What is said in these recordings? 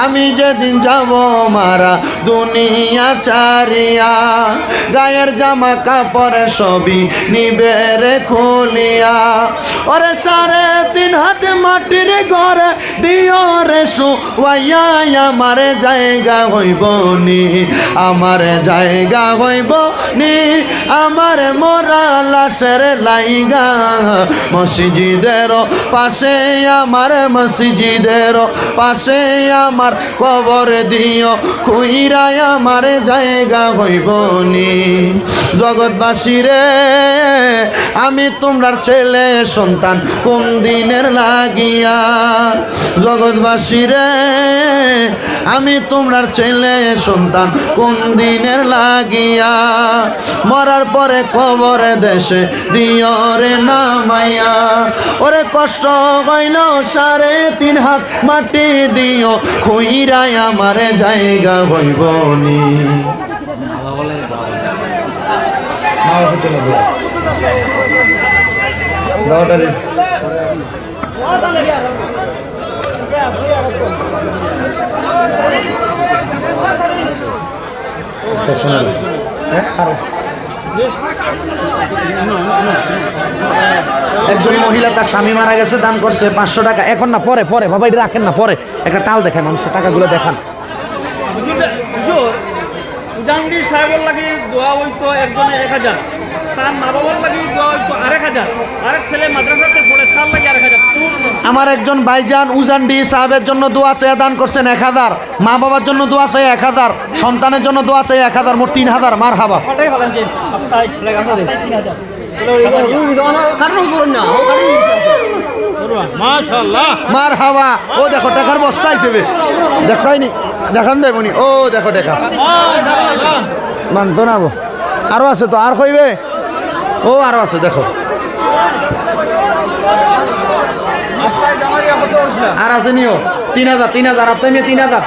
আমি যেদিন যাব মারা দুনিয়া চারিয়া, গায়ের জামা কাপড় সবই নিবে রে খুলিয়া। ওরে 3.5 হাত মাটির ঘরে দিও রে শুয়াইয়া, আমার জায়গা হইব নি, আমার জায়গা হইব নি, আমার মরা লাশের লাইগা মসজিদের পাশে, আমার মসজিদের পাশে আমার কবর দিও খুইরাই, আমার জায়গা হইব নি। জগৎবাসী রে আমি তোমরার ছেলে সন্তান কোন দিনের লাগিয়া, জগৎবাসী রে আমি তোমরার ছেলে সন্তান কোন দিনের লাগিয়া, মরার পরে কবরে দেশে দিও রে নামাইয়া। ওরে কষ্ট হইল 3.5 হাত মাটি দিও খুইরাই, আমার জায়গা হইব নি। একজন মহিলা তার স্বামী মারা গেছে, দান করছে 500 টাকা। এখন না, পরে পরে বাবা, এটা রাখেন না, পরে একটা তাল দেখায় মানুষের, টাকাগুলো দেখান। জাহাঙ্গীর সাহেবের লাগে দোয়া হইতো একজনে 1000, তার মা বাবার লাগে দোয়া হইতো 1000, আরেক ছেলে মাদ্রাসাতে পড়ে তার লাগে 1000। আমার একজন ভাইজান উজানডি সাহেবের জন্য দোয়া চেয়ে দান করছেন 1000, মা বাবার জন্য দোয়া চাই 1000, সন্তানের জন্য দোয়া চাই 1000, মোট 3000। মারহাবা। মাশাআল্লাহ, মারহাবা। ও দেখো টাকার বস্তা হিসেবে দেখাইনি, দেখান দেবনি। ও দেখো টাকা মানতো না, আরো আছে তো, আর কইবে? ও আরো আছে, দেখো আর আছে নিও। 3000 আপনি 3000।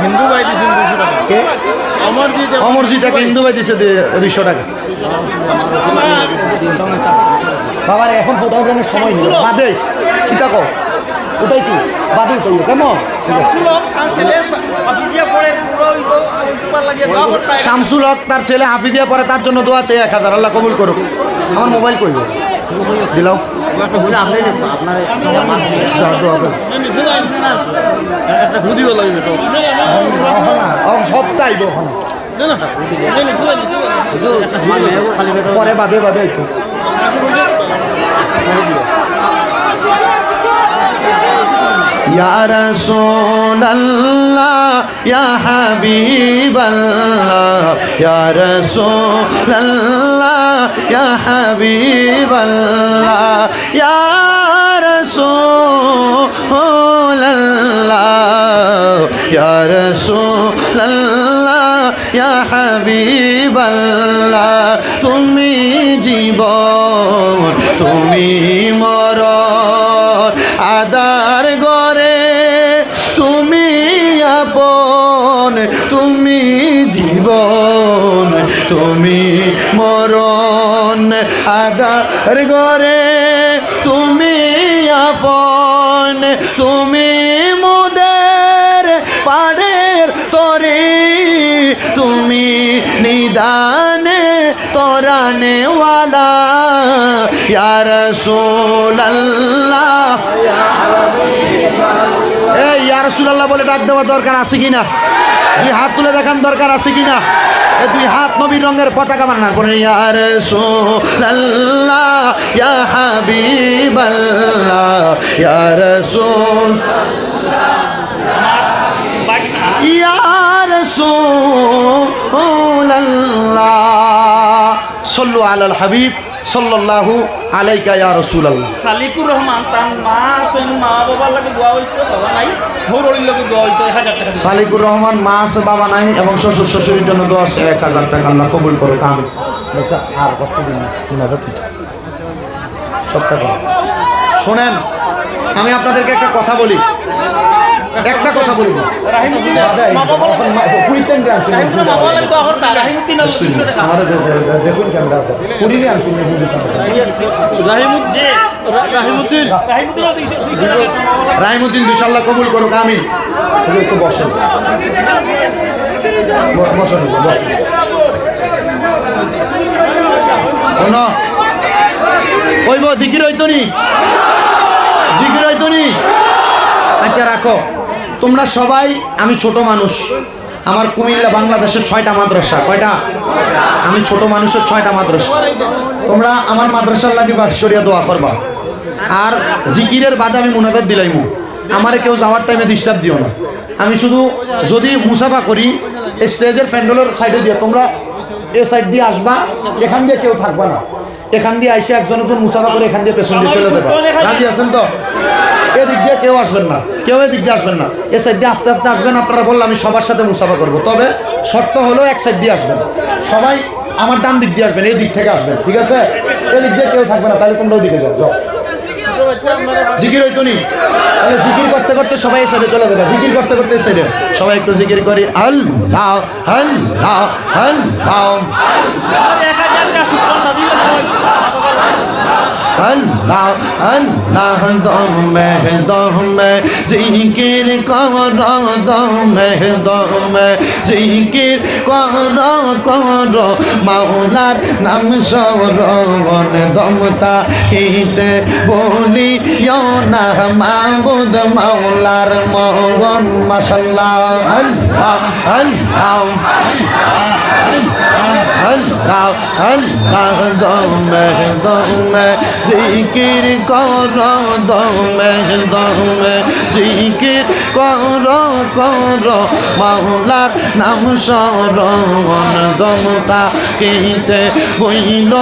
হিন্দু ভাই দিয়েছেন 200 টাকা। অমরজিৎকে হিন্দু ভাই দিছে 200 টাকা। বাবার এখন ফটো উঠানোর সময় নেই, বাদে চিন্তা কর, ওটাই কি বাদে তো কেমন। শামসুল হক তার ছেলে হাফিজিয়া পড়ে, তার জন্য দোয়া চাই 1000, আল্লাহ কবুল করুক। আমার মোবাইল কইব দিলাও সপ্তাহ পরে বাদে বাদে আইতো। ইয়া রাসূলুল্লাহ ইয়া হাবিবাল্লাহ, ইয়া রাসূলুল্লাহ ইয়া হাবিবাল্লাহ, ইয়া রাসূলুল্লাহ ইয়া রাসূলুল্লাহ ইয়া হাবিবাল্লাহ। তুমি জীবন তুমি মরণ, আদার গরে তুমি আপন, তুমি জীবন তুমি মরণ, আদার গরে তুমি আপন, তুমি মুদের পাড়ের তরে, তুমি নিদানে তরানে ওয়ালা, ইয়া রাসূলুল্লাহ এই ইয়া রাসূলুল্লাহ বলে ডাক দেওয়া দরকার আছে কিনা? 2 হাত তুলে দেখান দরকার আছে কিনা? এই 2 হাত নবীর রঙের পতাকা বানানোর পরে ইয়া রাসূলুল্লাহ ইয়া হাবিবাল্লাহ, ইয়া রাসূলুল্লাহ ইয়া রাসূলুল্লাহ, সাল্লু আলাল হাবিব সাল্লাল্লাহু আলাইকা ইয়া রাসূলুল্লাহ। সালিকুর রহমান তার মা আছেন, মা বাবার লাগে দোয়া হইতো, বাবা নাই, হৌরলির লাগে দোয়া হইতো 1000 টাকা। সালিকুর রহমান মা আছে, বাবা নাই, এবং শ্বশুর শাশুড়ির জন্য দোয়া আছে 1000 টাকা, আল্লাহ কবুল করুক। আমিন। দেখছা আর কষ্ট দিন না, 3000 ঠিক সব টাকা। শোনেন, আমি আপনাদেরকে একটা কথা বলি, একটা কথা বলবো রাহিমউদ্দিনের মা বাবার লাগি রাহিমউদ্দিনের মা বাবার লাগি দোয়া করতা রাহিমউদ্দিন 200 টাকা দেখুন ক্যামেরা পুরিনে আনছি রাহিমউদ্দিন 200 টাকা রাহিমউদ্দিন ইনশাআল্লাহ কবুল করুক আমিন একটু বসেন বসেন বসেন শোনো ওই বো জিকির হইতো নি জিকির হইতো নি আচ্ছা রাখো তোমরা সবাই আমি ছোট মানুষ আমার কুমিল্লা বাংলাদেশের 6টা মাদ্রাসা কয়টা আমি ছোট মানুষের 6টা মাদ্রাসা তোমরা আমার মাদ্রাসার লাগি বাৎসরিয়া দোয়া করবা আর জিকিরের বাদে আমি মুনাজাত দিলাইমু আমারে কেউ যাওয়ার টাইমে ডিস্টার্ব দিও না আমি শুধু যদি মুসাফা করি স্টেজের প্যান্ডেলের সাইডে দিয়ে তোমরা এ সাইড দিয়ে আসবা এখান দিয়ে কেউ থাকবা না এখান দিয়ে আইসে একজন মুসাফা করে এখান দিয়ে পেছন দিয়ে চলে যাবে রাজি আছেন তো এদিক দিয়ে কেউ আসবেন না কেউ এদিক দিয়ে আসবেন না এ সাইড দিয়ে আস্তে আস্তে আসবেন আপনারা বললে আমি সবার সাথে মুসাফা করবো তবে শর্ত হলো এক সাইড দিয়ে আসবেন সবাই আমার ডান দিক দিয়ে আসবেন এই দিক থেকে আসবেন ঠিক আছে এদিক দিয়ে কেউ থাকবে না তাহলে তোমরা ওদিকে যাও যাও জিকির হইতো নি তাহলে জিকির করতে করতে সবাই এই সাইডে চলে যাবে জিকির করতে করতে এই সাইডে সবাই একটু জিকির করি আল্লাহ আল্লাহ আল্লাহ আল্লাহ আল্লাহ দমে দমে জিকির কর দমে দমে জিকির কর কর মাওলার নাম স্মরণ দমতা হিতে বলি না মাবুদ মাওলার মগন মাশাআল্লাহ আল্লাহ আল্লাহ আল্লাহ আল্লাহ দমে দমে জিকির কর দমে দমে জিকির কর কর মাওলার নাম স্মরণ দমতা কিতে বইল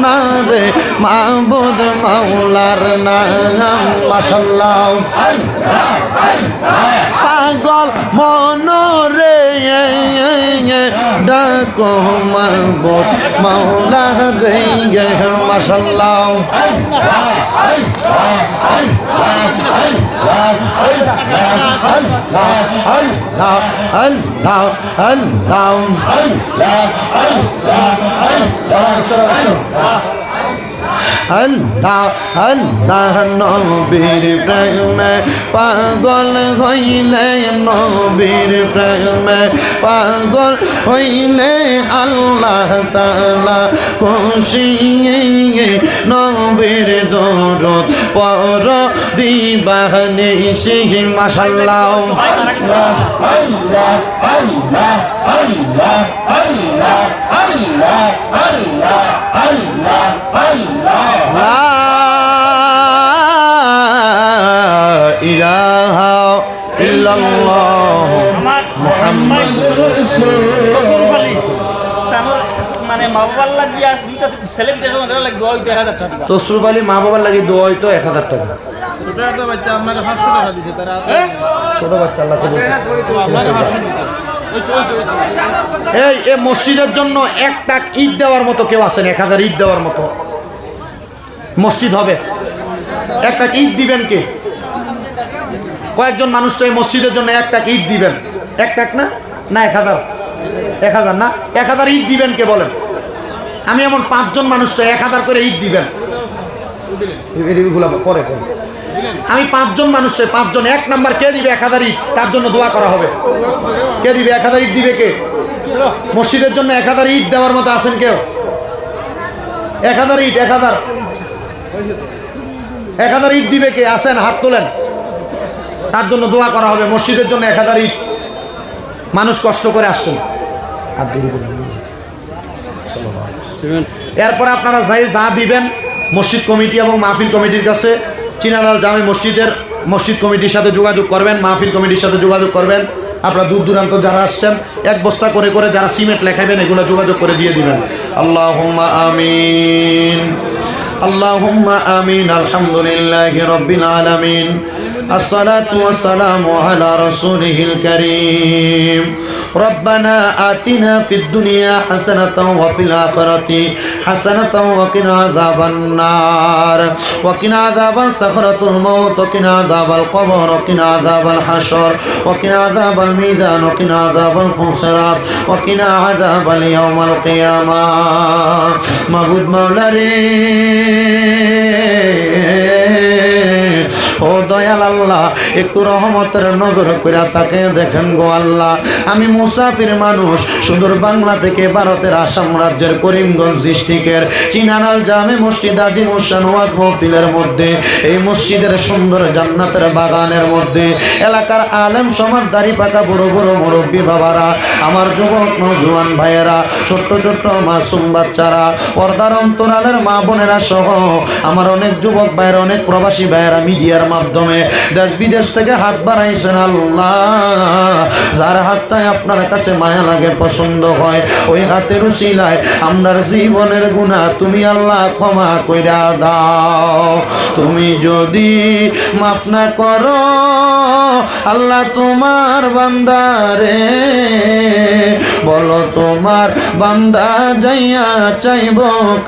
না রে মাবুদ মাওলার নাম মাশাআল্লাহ পাগল মনরে ডাকো মাবুদ মাওলা রে মাশাআল্লাহ আল্লাহ আল্লাহ নবীর প্রেমে পাগল হইলে নবীর প্রেমে পাগল হইলে আল্লাহ তাআলা খুশি নবীর দরদ পর দিবানি সিহ মাশাআল্লাহ আল্লাহ আল্লাহ আল্লাহ আল্লাহ আল্লাহ আল্লাহ আল্লাহ আল্লাহ লা ইলাহা ইল্লাল্লাহ মুহাম্মাদুর রাসূলুল্লাহ মানে মা বাবার লাগি আজ দুইটা ছেলে বিটার জন্য লাগে দোয়া হইতো 1000 টাকা তসরুফ আলী মা বাবার লাগি দোয়া হইতো 1000 টাকা ছোট একটা বাচ্চা আপনার 500 টাকা দিছে তারা ছোট বাচ্চা আল্লাহ কবুল এই মসজিদের জন্য 1 টাকা ঈদ দেওয়ার মতো কেউ আছেন 1000 ঈদ দেওয়ার মতো মসজিদ হবে 1 টাকা ঈদ দিবেন কে কয়েকজন মানুষ তো এই মসজিদের জন্য 1 টাকা ঈদ দিবেন 1 টাকা না 1000 না 1000 ঈদ দিবেন কে বলেন আমি এমন 5 জন মানুষ তো 1000 করে ঈদ দিবেন পরে আমি 5 জন মানুষ 5 জন 1 নাম্বার কে দিবে 1000 ঈদ তার জন্য দোয়া করা হবে কে দিবে 1000 ঈদ দিবে কে মসজিদের জন্য 1000 ঈদ দেওয়ার মতো আছেন কেউ 1000 ঈদ 1000 ঈদ দিবে কে আসেন হাত তোলেন তার জন্য দোয়া করা হবে মসজিদের জন্য 1000 ঈদ মানুষ কষ্ট করে আসছেন এরপর আপনারা যা দিবেন মসজিদ কমিটি এবং মাহফিল কমিটির কাছে চিনালাল জামে মসজিদ কমিটির সাথে যোগাযোগ করবেন মাহফিল কমিটির সাথে যোগাযোগ করবেন আপনারা দূর দূরান্ত যারা আসছেন 1 বস্তা করে করে যারা সিমেন্ট লেখাবেন এগুলো যোগাযোগ করে দিয়ে দিবেন আল্লাহুম্মা আমিন اللهم آمين الحمد لله رب العالمين الصلاة والسلام على رسوله الكريم ربنا آتنا في الدنيا حسنة وفي الآخرة حسنة وقنا عذاب النار وقنا عذاب سخرة الموت وقنا عذاب القبر وقنا عذاب الحشر وقنا عذاب الميزان وقنا عذاب الفصرات وقنا عذاب اليوم القيامة معبود مولا ও দয়াল আল্লাহ একটু রহমতের নজর কইরা তাকে দেখেন গো আল্লাহ আমি মুসাফির মানুষ সুদূর বাংলা থেকে ভারতের আসাম রাজ্যের করিমগঞ্জ ডিস্ট্রিক্টের চিনানাল জামে মসজিদ আজিম হোসেন ওয়াজ মাহফিলের মধ্যে এই মসজিদের সুন্দর জান্নাতের বাগানের মধ্যে এলাকার আলেম সমাজ দাড়ি পাকা বড় বড় মুরব্বী বাবারা আমার যুবক নওজোয়ান ভাইয়েরা ছোট্ট ছোট্ট মাসুম বাচ্চারা পর্দার অন্তরালের মা বোনেরা সহ আমার অনেক যুবক ভাইয়ের অনেক প্রবাসী ভাইয়েরা মিডিয়ার মাধ্যমে দেশ বিদেশ থেকে হাত বাড়াইছেন আল্লাহ যার হাতটাই আপনার কাছে মায়া লাগে পছন্দ হয় ওই হাতের উসিলায় আমরার জীবনের গুনাহ তুমি আল্লাহ ক্ষমা কইরা দাও তুমি যদি মাফ না করো আল্লাহ তোমার বান্দারে বলো তোমার বান্দা যাইয়া চাইব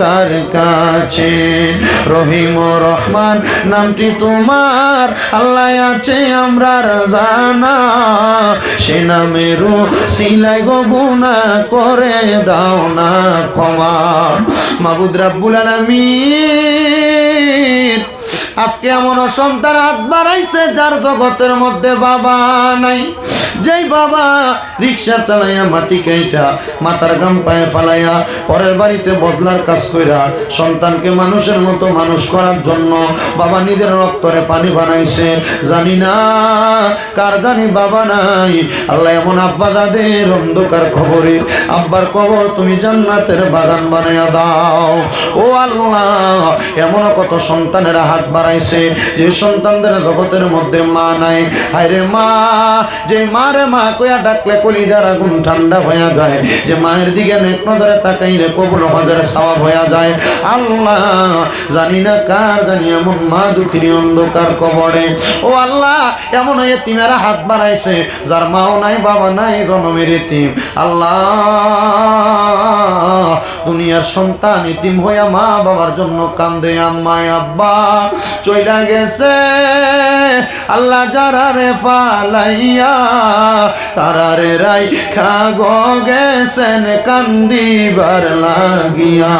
কার কাছে রহিম ও রহমান নামটি তোমার আল্লাহ আছে আমরার জানা সে নামেরও সিলাই গো গুনাহ করে দাও না ক্ষমা মাবুদ রাব্বুল আলামিন আজকে এমন সন্তান হাত বাড়াইছে যার জগতের মধ্যে বাবা নাই যেই বাবা রিক্সা চালাইয়া মাটি কাইটা মাথার গাম পায়ে ফালাইয়া পরের বাড়িতে বদলার কাজ কইরা সন্তানকে মানুষের মতো মানুষ করার জন্য বাবা নিজের রক্তরে পানি বানাইছে জানি না কার জানি বাবা নাই আল্লাহ এমন আব্বা দাদের অন্ধকার খবরে আব্বার কবর তুমি জান্নাতের বাগান বানাইয়া দাও ও আল্লাহ এমন কত সন্তানেরা হাত বাড়াইছে যে সন্তানদের জগতের মধ্যে মা নাই হায়রে মা যে মারে মা কইয়া ডাকলে কলিজার আগুন ঠান্ডা হয়ে যায় যে মায়ের দিকে নেক নজরে তাকাইলে কবুল হজের সওয়াব হয়ে যায় আল্লাহ জানি না কার জানি এমন মা দুঃখিনী অন্ধকার কবরে ও আল্লাহ এমন এতিমেরা হাত বাড়াইছে যার মাও নাই বাবা নাই জনমের এতিম আল্লাহ দুনিয়ার সন্তান এতিম হইয়া মা বাবার জন্য কান্দে আম্মায় আব্বা চইলা গেছে আল্লাহ যারা রে ফালাইয়া তারারে রাই খাগো গেছেন কান্দিবার লাগিয়া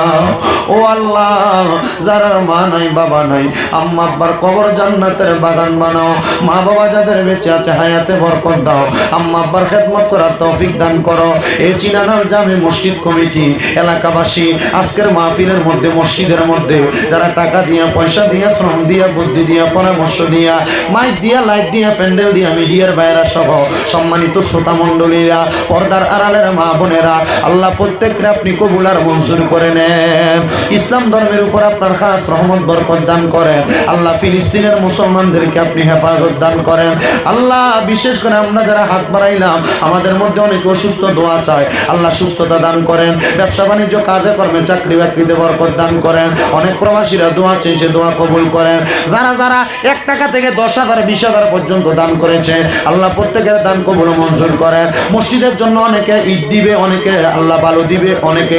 ও আল্লাহ যারা মা নাই বাবা নাই আম্মা আব্বার কবর জান্নাতের বাগান বানাও মা বাবা যাদের বেঁচে আছে হায়াতে বরকত দাও আম্মা আব্বার খেদমত করার তৌফিক দান করো এই চিনানাল জামে মসজিদ কমিটি এলাকাবাসী আজকের মাহফিলের মধ্যে মসজিদের মধ্যে যারা টাকা দিয়া পয়সা দিয়া শ্রম দিয়া বুদ্ধি দিয়া পরামর্শ দিয়া মাইক দিয়া লাইট দিয়া প্যান্ডেল দিয়া মিডিয়ার বাইরা সহ সম্মানিত শ্রোতা মণ্ডলীরা পর্দার আড়ালের মা বোনেরা আল্লাহ প্রত্যেককে আপনি কবুল আর মঞ্জুর করে নেন ইসলাম ধর্মের উপর আপনার খাস রহমত বরকত দান করেন আল্লাহ ফিলিস্তিনের মুসলমানদেরকে আপনি হেফাজত দান করেন আল্লাহ বিশেষ করে আমরা যারা হাত বাড়াইলাম আমাদের মধ্যে অনেক অসুস্থ দোয়া চায় আল্লাহ সুস্থতা দান করেন ব্যবসা বাণিজ্য কাজে কর্মে চাকরি বাকরিতে বরকত দান করেন অনেক প্রবাসীরা দোয়া চেয়েছে দোয়া কবুল করেন যারা যারা 1 টাকা থেকে 10,000 20,000 পর্যন্ত দান করেছে আল্লাহ প্রত্যেকের দান কবুল মঞ্জুর করেন মসজিদের জন্য অনেকে ঈদ দিবে অনেকে আল্লাহ ভালো দিবে অনেকে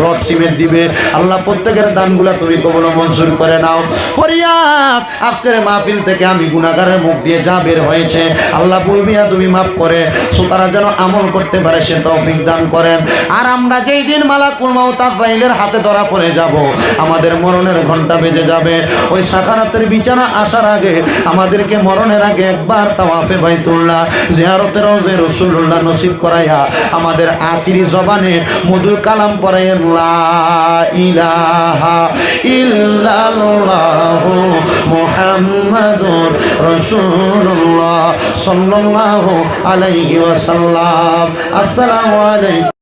রড সিমেন্ট দিবে আল্লাহ প্রত্যেকের দানগুলা তুমি কবুল মঞ্জুর করে নাও ফরিয়াদ আজকের মাহফিল থেকে আমি গুনাহগারের মুখ দিয়ে যা বের হয়েছে আল্লাহ বলবিয়া তুমি মাফ করে শ্রোতারা যেন আমল করতে পারে সে তৌফিক দান করেন আর আমরা যেই দিন মালাকুল মাউত আজরাইলের হাতে ধরা পড়ে যাব আমাদের মরণের ঘন্টা বেজে যাবে ওই সাকারাতের বিছানা আসার আগে আমাদেরকে মরণের আগে একবার তাওয়াফে বাইতুল্লাহ জিয়ারতে রওজে রাসূলুল্লাহ নসিব করাইয়া আমাদের আখিরি জবানে মধুর কালাম পড়াইয়া লা ইলাহা ইল্লাল্লাহু মুহাম্মাদুর রাসূলুল্লাহ সাল্লাল্লাহু আলাইহি ওয়াসাল্লাম আসসালামু আলাইকুম।